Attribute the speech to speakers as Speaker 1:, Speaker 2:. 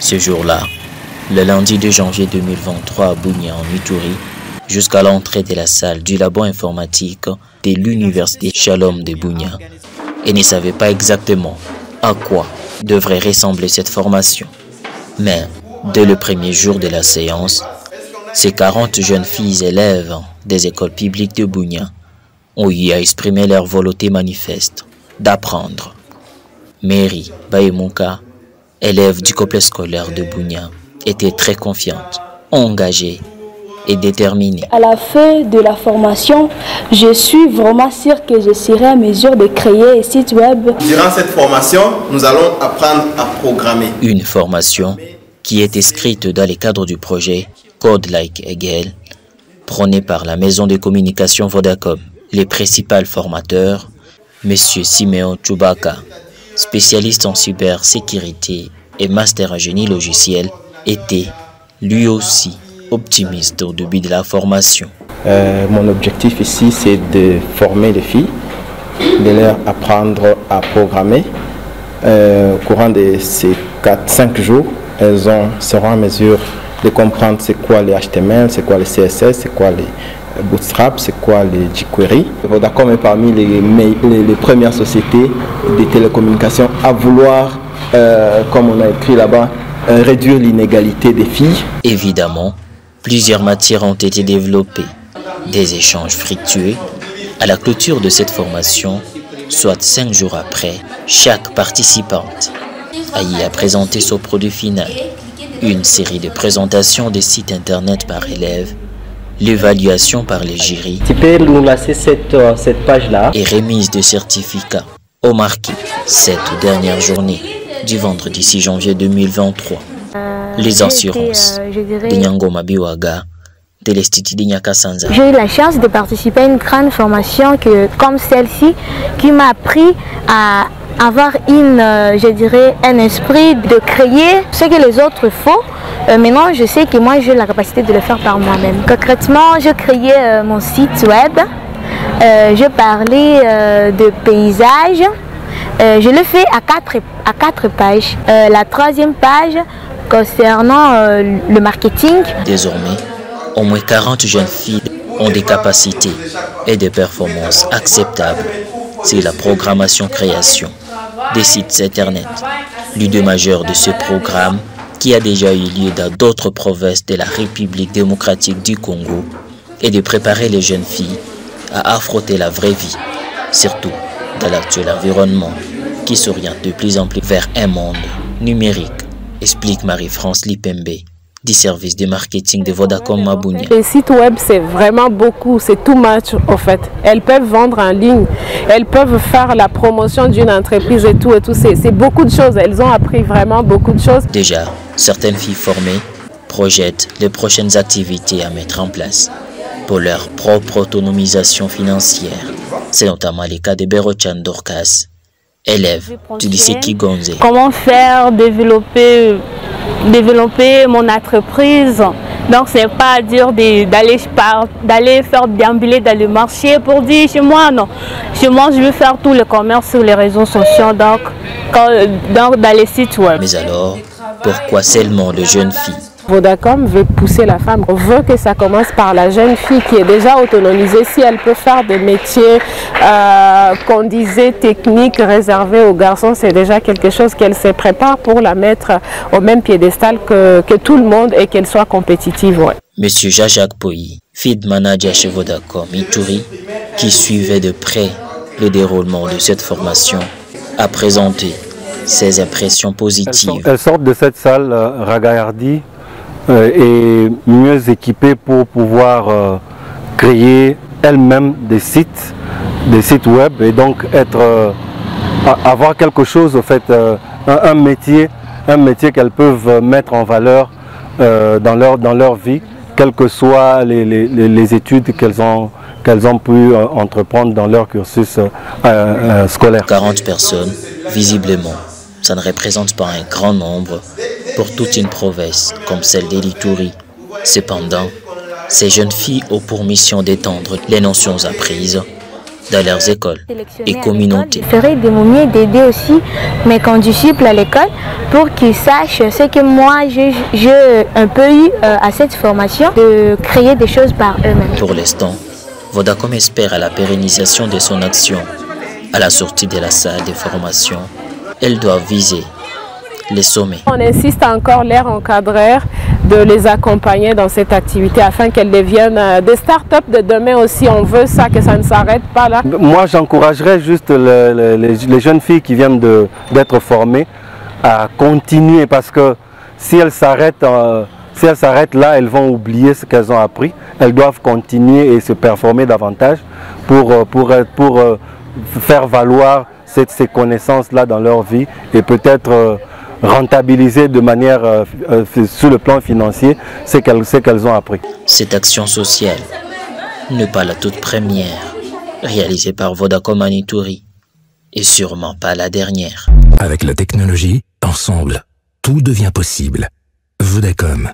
Speaker 1: Ce jour-là, le lundi 2 janvier 2023 à Bunia en Ituri, jusqu'à l'entrée de la salle du labo informatique de l'université Shalom de Bunia, et ne savait pas exactement à quoi devrait ressembler cette formation. Mais, dès le premier jour de la séance, ces 40 jeunes filles élèves des écoles publiques de Bunia ont eu à exprimer leur volonté manifeste d'apprendre. Mary Bayemuka, élève du complexe scolaire de Bunia, était très confiante, engagée et déterminée.
Speaker 2: À la fin de la formation, je suis vraiment sûre que je serai en mesure de créer un site web.
Speaker 3: Durant cette formation, nous allons apprendre à programmer.
Speaker 1: Une formation qui est inscrite dans le cadre du projet Code Like Hegel, prôné par la maison de communication Vodacom. Les principaux formateurs, M. Simeon Chubaka, spécialiste en cybersécurité et master en génie logiciel, était lui aussi optimiste au début de la formation.
Speaker 4: Mon objectif ici, c'est de former les filles, de leur apprendre à programmer. Au courant de ces 4-5 jours, elles seront en mesure de comprendre c'est quoi les HTML, c'est quoi les CSS, c'est quoi les Bootstrap, c'est quoi les jQuery. Vodacom est parmi les premières sociétés de télécommunications à vouloir, comme on a écrit là-bas, réduire l'inégalité des filles.
Speaker 1: Évidemment, plusieurs matières ont été développées, des échanges fructueux. À la clôture de cette formation, soit 5 jours après, chaque participante a y présenté son produit final. Une série de présentations des sites internet par élèves, l'évaluation par les jurys.
Speaker 5: Tu peux nous laisser cette page-là.
Speaker 1: Et remise de certificats ont marqué cette dernière journée du vendredi 6 janvier 2023. Les assurances de Nyangoma Biwaga, de l'Institut de Nyakasanza.
Speaker 6: J'ai eu la chance de participer à une grande formation comme celle-ci qui m'a appris à avoir un esprit de créer ce que les autres font. Maintenant, je sais que moi, j'ai la capacité de le faire par moi-même. Concrètement, j'ai créé mon site web. Je parlais de paysages. Je le fais à quatre pages. La troisième page concernant le marketing.
Speaker 1: Désormais, au moins 40 jeunes filles ont des capacités et des performances acceptables sur la programmation-création des sites internet. L'idée majeure de ce programme, qui a déjà eu lieu dans d'autres provinces de la République démocratique du Congo, est de préparer les jeunes filles à affronter la vraie vie, surtout dans l'actuel environnement qui s'oriente de plus en plus vers un monde numérique, explique Marie-France Lipembe du service de marketing de Vodacom à Bunia.
Speaker 7: Les sites web, c'est vraiment beaucoup, c'est too much en fait. Elles peuvent vendre en ligne, elles peuvent faire la promotion d'une entreprise et tout, c'est beaucoup de choses. Elles ont appris vraiment beaucoup de choses.
Speaker 1: Déjà, certaines filles formées projettent les prochaines activités à mettre en place pour leur propre autonomisation financière. C'est notamment le cas de Berochan Dorcas, élève du lycée Kigonze.
Speaker 8: Comment faire développer mon entreprise. Donc ce n'est pas dire d'aller faire déambuler dans le marché pour dire chez moi, non. Chez moi, je veux faire tout le commerce sur les réseaux sociaux, donc dans les sites web.
Speaker 1: Mais alors, pourquoi seulement de jeunes filles?
Speaker 7: Vodacom veut pousser la femme. On veut que ça commence par la jeune fille qui est déjà autonomisée. Si elle peut faire des métiers qu'on disait techniques réservés aux garçons, c'est déjà quelque chose qu'elle se prépare pour la mettre au même piédestal que tout le monde et qu'elle soit compétitive. Ouais.
Speaker 1: Monsieur Jacques Poyi, feed manager chez Vodacom Ituri, qui suivait de près le déroulement de cette formation, a présenté ses impressions positives.
Speaker 9: Elles sortent de cette salle ragaillardie et mieux équipées pour pouvoir créer elles-mêmes des sites web et donc avoir quelque chose, en fait, un métier qu'elles peuvent mettre en valeur dans leur vie, quelles que soient les études qu'elles ont pu entreprendre dans leur cursus scolaire.
Speaker 1: 40 personnes, visiblement, ça ne représente pas un grand nombre pour toute une province comme celle d'Ituri. Cependant, ces jeunes filles ont pour mission d'étendre les notions apprises dans leurs écoles et communautés.
Speaker 6: Je ferai de mon mieux d'aider aussi mes condisciples à l'école pour qu'ils sachent ce que moi j'ai un peu eu à cette formation, de créer des choses par eux-mêmes.
Speaker 1: Pour l'instant, Vodacom espère à la pérennisation de son action. À la sortie de la salle de formation, elle doit viser les sommets.
Speaker 7: On insiste encore les encadreurs de les accompagner dans cette activité afin qu'elles deviennent des start-up de demain aussi. On veut ça, que ça ne s'arrête pas là.
Speaker 9: Moi, j'encouragerais juste les jeunes filles qui viennent d'être formées à continuer, parce que si elles s'arrêtent là, elles vont oublier ce qu'elles ont appris. Elles doivent continuer et se performer davantage pour faire valoir ces connaissances-là dans leur vie et peut-être rentabiliser de manière sur le plan financier ce qu'elles ont appris.
Speaker 1: Cette action sociale n'est pas la toute première réalisée par Vodacom en Ituri et sûrement pas la dernière.
Speaker 10: Avec la technologie, ensemble, tout devient possible. Vodacom.